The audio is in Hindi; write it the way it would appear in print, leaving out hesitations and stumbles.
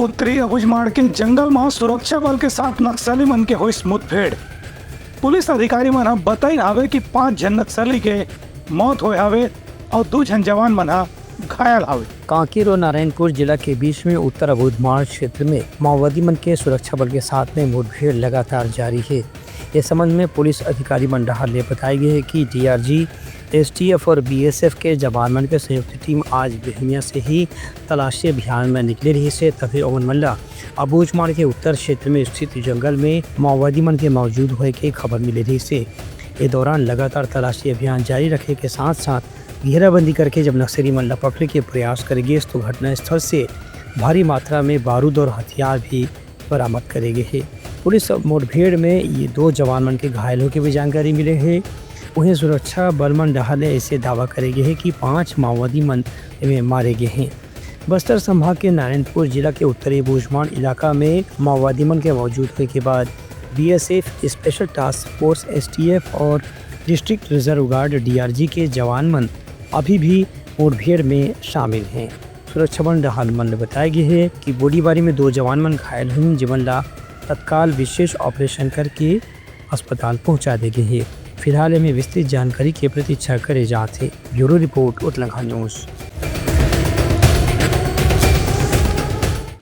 उत्तरी अबुझमाड़ के जंगल में सुरक्षा बल के साथ नक्सली मन के हुई मुठभेड़। पुलिस अधिकारी मन बताई आवे कि 5 जन नक्सली के मौत होए हवे और 2 जन जवान मन घायल हवे। कांकेर और नारायणपुर जिला के बीच में उत्तर अबुझमाड़ क्षेत्र में माओवादी मन के सुरक्षा बल के साथ में मुठभेड़ लगातार जारी है। इस संबंध में पुलिस अधिकारी मंडहार ने बताया गया है कि डीआरजी, एसटीएफ और बीएसएफ के जवान मन के संयुक्त टीम आज बेहमिया से ही तलाशी अभियान में निकले रही से तभी ओवन मल्ला अबुझमाड़ के उत्तर क्षेत्र में स्थित जंगल में माओवादी मन के मौजूद होने की खबर मिली रही से इस दौरान लगातार तलाशी अभियान जारी रखे के साथ साथ घेराबंदी करके जब नक्सली मन पकड़ने के प्रयास करेंगे तो घटना स्थल से भारी मात्रा में बारूद और हथियार भी बरामद करेंगे है। पुलिस मुठभेड़ में ये 2 जवान मन के घायलों की भी जानकारी मिले है। उन्हें सुरक्षा बल मंडहार ने ऐसे दावा करेंगे है कि 5 माओवादी मन में मारे गए हैं। बस्तर संभाग के नारायणपुर जिला के उत्तरी अबुझमाड़ इलाका में माओवादी मन के मौजूद होने के बाद BSF, special task force, STF और डिस्ट्रिक्ट रिजर्व गार्ड डीआरजी के जवान मन अभी भी मुठभेड़ में शामिल हैं। सुरक्षा बल मंडहार ने बताया गया है कि गोलीबारी में 2 जवान मन घायल हुए जिमन ला तत्काल विशेष ऑपरेशन करके अस्पताल पहुंचा दे गए हैं। फिलहाल में विस्तृत जानकारी की प्रतीक्षा करे जाते। Bureau report Uttarakhand news.